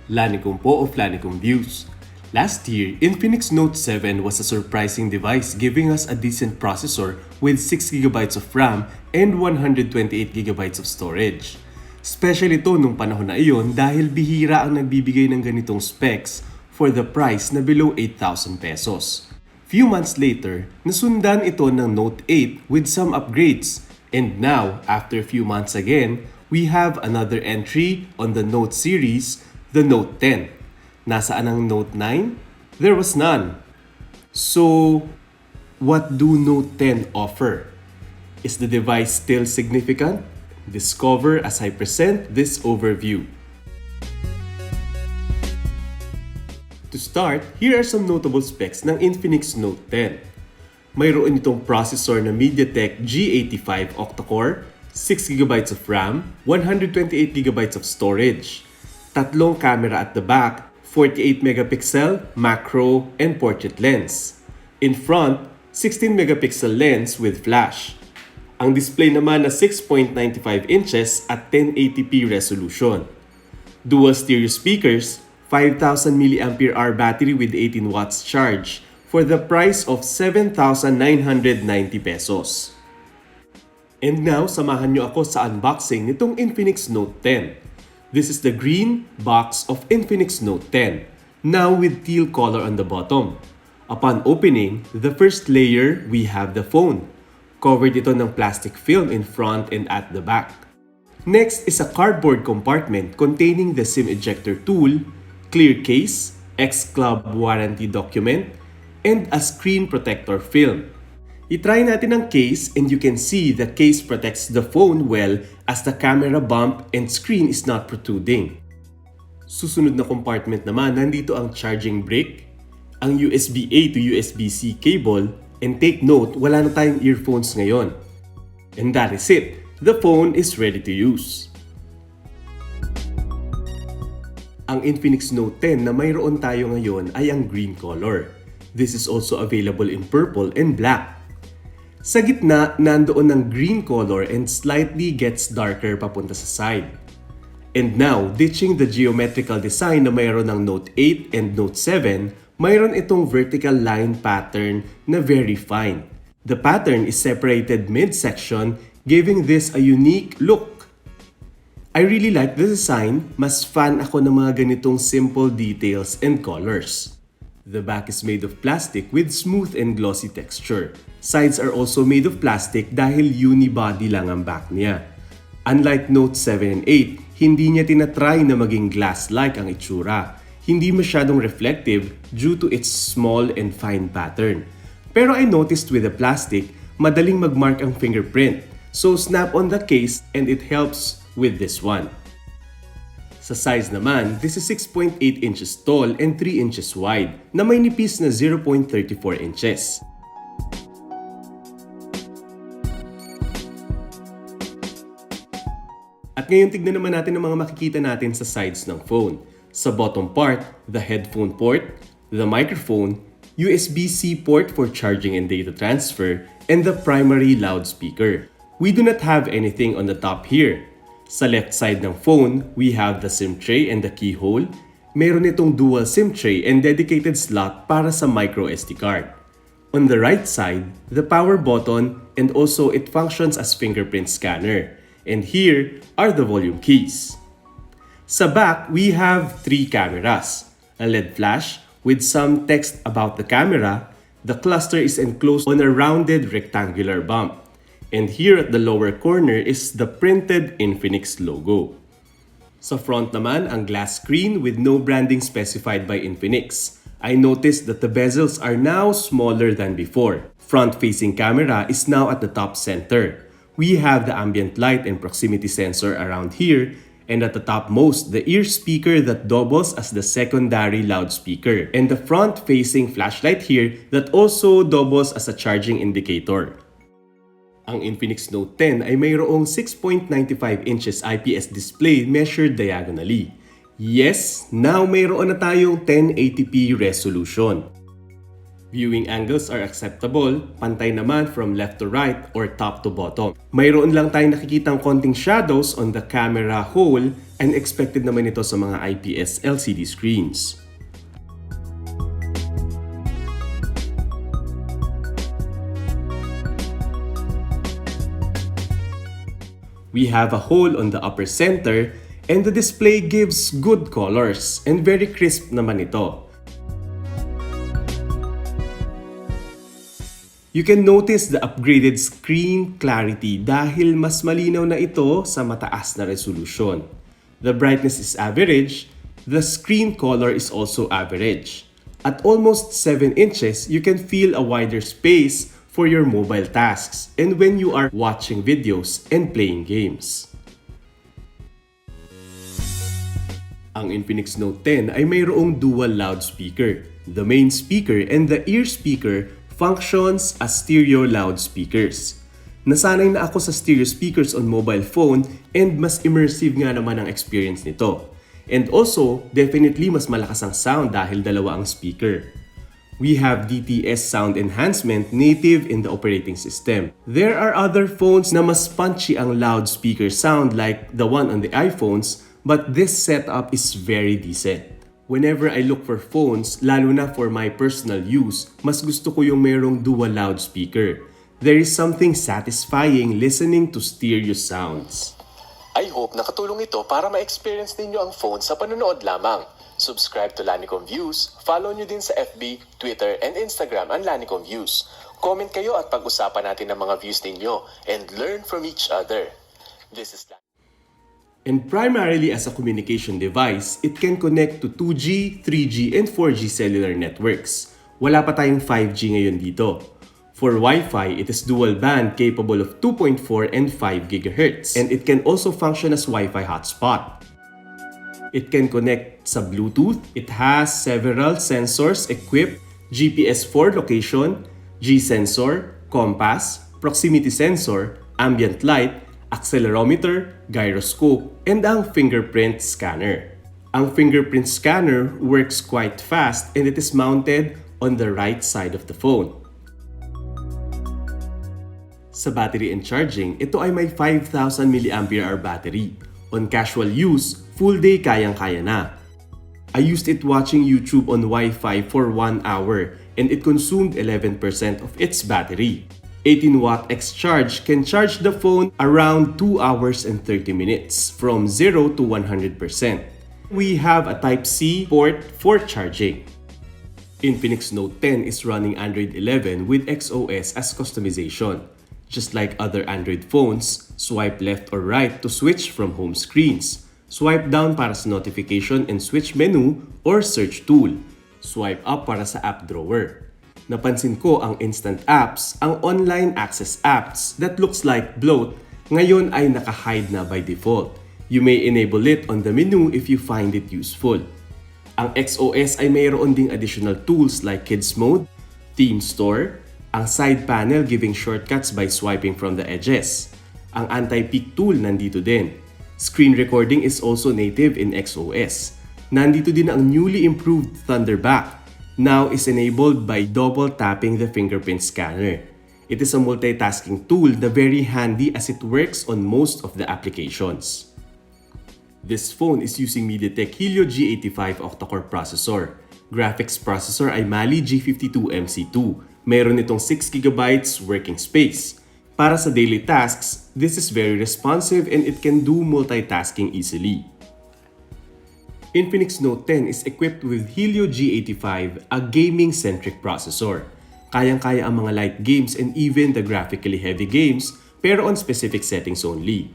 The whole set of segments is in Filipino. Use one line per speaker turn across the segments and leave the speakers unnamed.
Lanicum po of Lanicum Views. Last year, Infinix Note 7 was a surprising device giving us a decent processor with 6GB of RAM and 128GB of storage. Special ito nung panahon na iyon dahil bihira ang nagbibigay ng ganitong specs for the price na below 8,000 pesos. Few months later, nasundan ito ng Note 8 with some upgrades. And now, after a few months again, we have another entry on the Note series, the Note 10. Nasaan ang Note 9? There was none. So, what do Note 10 offer? Is the device still significant? Discover as I present this overview. To start, here are some notable specs ng Infinix Note 10. Mayroon itong processor na MediaTek G85 octa-core, 6GB of RAM, 128GB of storage, tatlong camera at the back, 48MP macro and portrait lens. In front, 16MP lens with flash. Ang display naman na 6.95 inches at 1080p resolution. Dual stereo speakers, 5,000 mAh battery with 18 watts charge for the price of 7,990 pesos. And now, samahan nyo ako sa unboxing nitong Infinix Note 10. This is the green box of Infinix Note 10, now with teal color on the bottom. Upon opening, the first layer, we have the phone. Covered ito ng plastic film in front and at the back. Next is a cardboard compartment containing the SIM ejector tool, clear case, X-Club warranty document, and a screen protector film. I-try natin ang case and you can see the case protects the phone well as the camera bump and screen is not protruding. Susunod na compartment naman, nandito ang charging brick, ang USB-A to USB-C cable, and take note, wala na tayong earphones ngayon. And that is it. The phone is ready to use. Ang Infinix Note 10 na mayroon tayo ngayon ay ang green color. This is also available in purple and black. Sa gitna, nandoon ng green color and slightly gets darker papunta sa side. And now, ditching the geometrical design na mayroon ng Note 8 and Note 7, mayroon itong vertical line pattern na very fine. The pattern is separated mid-section, giving this a unique look. I really like the design, mas fan ako ng mga ganitong simple details and colors. The back is made of plastic with smooth and glossy texture. Sides are also made of plastic dahil unibody lang ang back niya. Unlike Note 7 and 8, hindi niya tinatry na maging glass-like ang itsura. Hindi masyadong reflective due to its small and fine pattern. Pero I noticed with the plastic, madaling magmark ang fingerprint. So snap on the case and it helps with this one. Sa size naman, this is 6.8 inches tall and 3 inches wide na may nipis na 0.34 inches. At ngayon tignan naman natin ang mga makikita natin sa sides ng phone. Sa bottom part, the headphone port, the microphone, USB-C port for charging and data transfer, and the primary loudspeaker. We do not have anything on the top here. Sa left side ng phone, we have the SIM tray and the keyhole. Meron itong dual SIM tray and dedicated slot para sa micro SD card. On the right side, the power button and also it functions as fingerprint scanner. And here are the volume keys. Sa back, we have 3 cameras. A LED flash with some text about the camera. The cluster is enclosed on a rounded rectangular bump. And here at the lower corner is the printed Infinix logo. Sa front naman, ang glass screen with no branding specified by Infinix. I noticed that the bezels are now smaller than before. Front-facing camera is now at the top center. We have the ambient light and proximity sensor around here, and at the topmost, the ear speaker that doubles as the secondary loudspeaker, and the front-facing flashlight here that also doubles as a charging indicator. Ang Infinix Note 10 ay mayroong 6.95 inches IPS display measured diagonally. Yes, now mayroon na tayong 1080p resolution. Viewing angles are acceptable, pantay naman from left to right or top to bottom. Mayroon lang tayong nakikitang konting shadows on the camera hole and expected naman ito sa mga IPS LCD screens. We have a hole on the upper center and the display gives good colors and very crisp naman ito. You can notice the upgraded screen clarity dahil mas malinaw na ito sa mataas na resolution. The brightness is average, the screen color is also average. At almost 7 inches, you can feel a wider space for your mobile tasks and when you are watching videos and playing games. Ang Infinix Note 10 ay mayroong dual loudspeaker. The main speaker and the ear speaker functions as stereo loudspeakers. Nasanay na ako sa stereo speakers on mobile phone and mas immersive nga naman ang experience nito. And also, definitely mas malakas ang sound dahil dalawa ang speaker. We have DTS sound enhancement native in the operating system. There are other phones na mas punchy ang loudspeaker sound like the one on the iPhones, but this setup is very decent. Whenever I look for phones, lalo na for my personal use, mas gusto ko yung mayroong dual loudspeaker. There is something satisfying listening to stereo sounds.
I hope nakatulong ito para ma-experience ninyo ang phone sa panonood lamang. Subscribe to Lanicom Views, follow nyo din sa FB, Twitter, and Instagram ang Lanicom Views. Comment kayo at pag-usapan natin ang mga views ninyo and learn from each other. This is
And primarily as a communication device, it can connect to 2G, 3G, and 4G cellular networks. Wala pa tayong 5G ngayon dito. For Wi-Fi, it is dual band capable of 2.4 and 5 GHz, and it can also function as Wi-Fi hotspot. It can connect sa Bluetooth. It has several sensors equipped, GPS for location, G-sensor, compass, proximity sensor, ambient light, accelerometer, gyroscope, and ang fingerprint scanner. Ang fingerprint scanner works quite fast and it is mounted on the right side of the phone. Sa battery and charging, ito ay may 5,000 mAh battery. On casual use, full day kayang-kaya na. I used it watching YouTube on Wi-Fi for 1 hour and it consumed 11% of its battery. 18-watt X-Charge can charge the phone around 2 hours and 30 minutes from 0 to 100%. We have a Type-C port for charging. Infinix Note 10 is running Android 11 with XOS as customization. Just like other Android phones, swipe left or right to switch from home screens. Swipe down para sa notification and switch menu or search tool. Swipe up para sa app drawer. Napansin ko ang instant apps, ang online access apps that looks like bloat, ngayon ay naka-hide na by default. You may enable it on the menu if you find it useful. Ang XOS ay mayroon ding additional tools like Kids Mode, Theme Store, ang side panel giving shortcuts by swiping from the edges. Ang anti-peek tool nandito din. Screen recording is also native in XOS. Nandito din ang newly improved Thunderback. Now is enabled by double tapping the fingerprint scanner. It is a multitasking tool na very handy as it works on most of the applications. This phone is using MediaTek Helio G85 octa-core processor. Graphics processor ay Mali G52MC2. Meron itong 6GB working space. Para sa daily tasks, this is very responsive and it can do multitasking easily. Infinix Note 10 is equipped with Helio G85, a gaming-centric processor. Kayang-kaya ang mga light games and even the graphically heavy games, pero on specific settings only.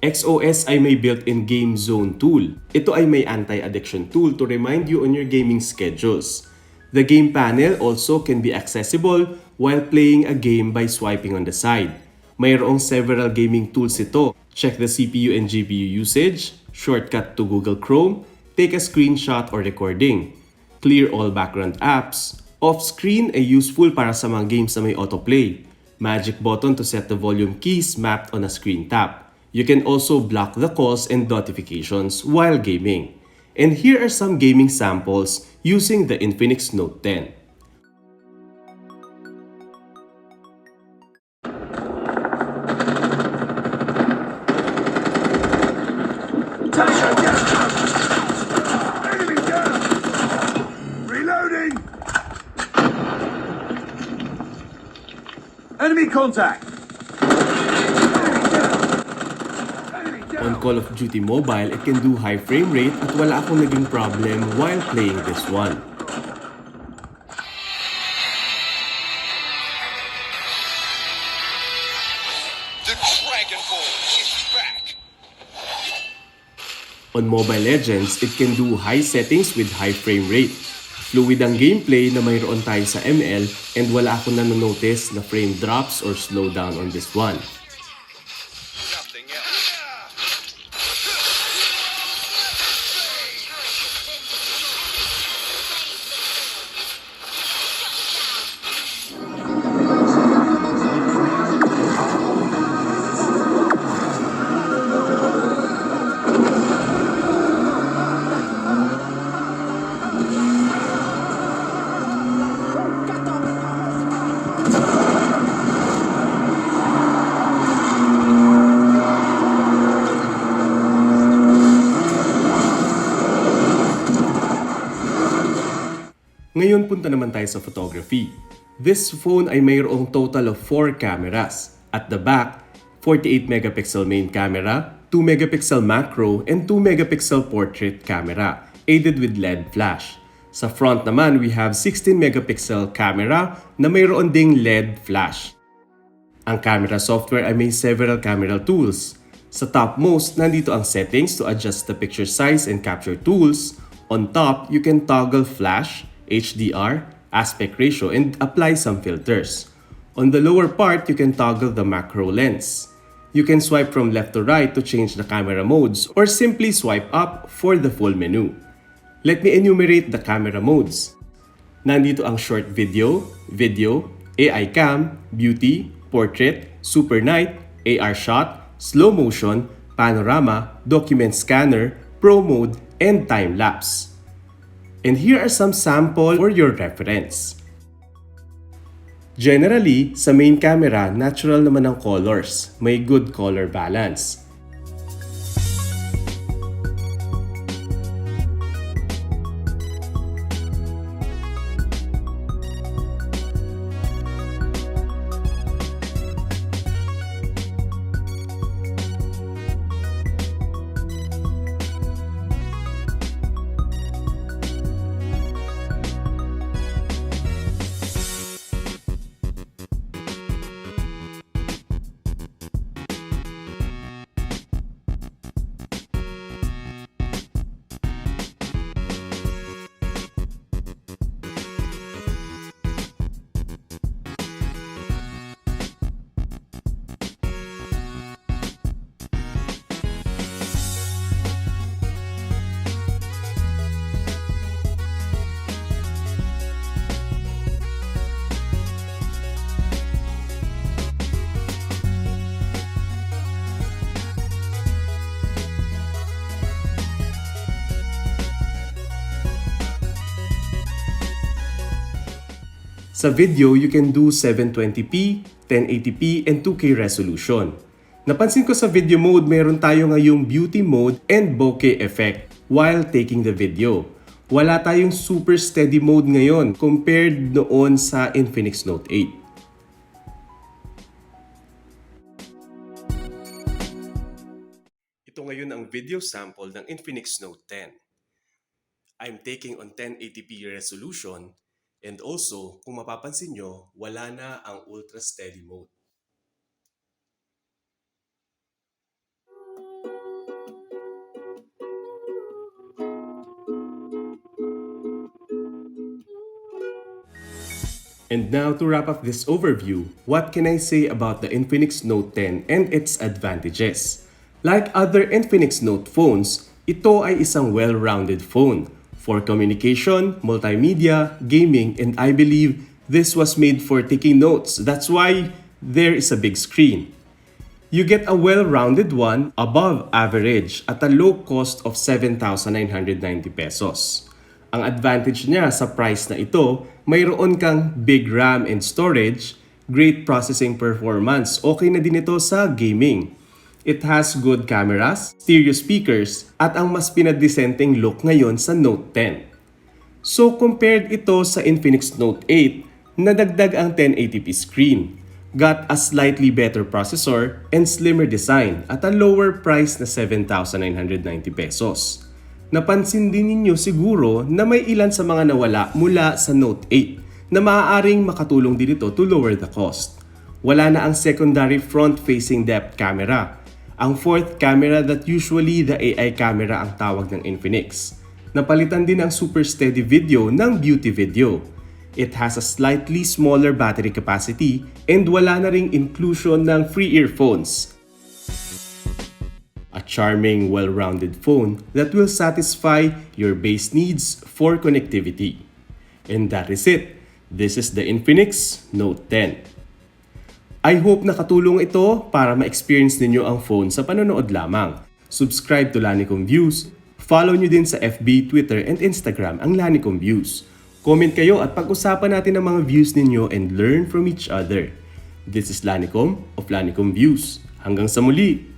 XOS ay may built-in game zone tool. Ito ay may anti-addiction tool to remind you on your gaming schedules. The game panel also can be accessible while playing a game by swiping on the side. Mayroong several gaming tools ito. Check the CPU and GPU usage, shortcut to Google Chrome, take a screenshot or recording, clear all background apps, off-screen ay useful para sa mga games na may autoplay, magic button to set the volume keys mapped on a screen tap. You can also block the calls and notifications while gaming. And here are some gaming samples using the Infinix Note 10.
Take Enemy contact!
On Call of Duty Mobile, it can do high frame rate at wala akong naging problem while playing this one.
The Dragon Ball is back!
On Mobile Legends, it can do high settings with high frame rate. Fluid ang gameplay na mayroon tayo sa ML and wala akong nanonotice na frame drops or slowdown on this one.
Nothing else.
Ngayon punta naman tayo sa photography. This phone ay mayroong total of 4 cameras. At the back, 48 megapixel main camera, 2 megapixel macro, and 2 megapixel portrait camera, aided with LED flash. Sa front naman, we have 16 megapixel camera na mayroon ding LED flash. Ang camera software ay may several camera tools. Sa topmost, nandito ang settings to adjust the picture size and capture tools. On top, you can toggle flash, HDR, aspect ratio, and apply some filters. On the lower part, you can toggle the macro lens. You can swipe from left to right to change the camera modes or simply swipe up for the full menu. Let me enumerate the camera modes. Nandito ang short video, AI cam, beauty, portrait, super night, AR shot, slow motion, panorama, document scanner, pro mode, and time lapse. And here are some sample for your reference. Generally, sa main camera, natural naman ang colors. May good color balance. Sa video, you can do 720p, 1080p, and 2K resolution. Napansin ko sa video mode, meron tayo ngayong beauty mode and bokeh effect while taking the video. Wala tayong super steady mode ngayon compared noon sa Infinix Note 8. Ito ngayon ang video sample ng Infinix Note 10. I'm taking on 1080p resolution. And also, kung mapapansin nyo, wala na ang ultra steady mode. And now to wrap up this overview, what can I say about the Infinix Note 10 and its advantages? Like other Infinix Note phones, ito ay isang well-rounded phone. For communication, multimedia, gaming, and I believe this was made for taking notes. That's why there is a big screen. You get a well-rounded one above average at a low cost of 7,990 pesos. Ang advantage niya sa price na ito, mayroon kang big RAM and storage, great processing performance, okay na din ito sa gaming. It has good cameras, stereo speakers, at ang mas pinadesenteng look ngayon sa Note 10. So compared ito sa Infinix Note 8, nadagdag ang 1080p screen. got a slightly better processor and slimmer design at a lower price na 7,990 pesos. Napansin din ninyo siguro na may ilan sa mga nawala mula sa Note 8 na maaaring makatulong din ito to lower the cost. Wala na ang secondary front-facing depth camera, ang fourth camera that usually the AI camera ang tawag ng Infinix. Napalitan din ang super steady video ng beauty video. It has a slightly smaller battery capacity and wala na ring inclusion ng free earphones. A charming, well-rounded phone that will satisfy your base needs for connectivity. And that is it. This is the Infinix Note 10. I hope nakatulong ito para ma-experience ninyo ang phone sa panonood lamang. Subscribe to Lanicom Views. Follow nyo din sa FB, Twitter, and Instagram ang Lanicom Views. Comment kayo at pag-usapan natin ang mga views ninyo and learn from each other. This is Lanicom of Lanicom Views. Hanggang sa muli!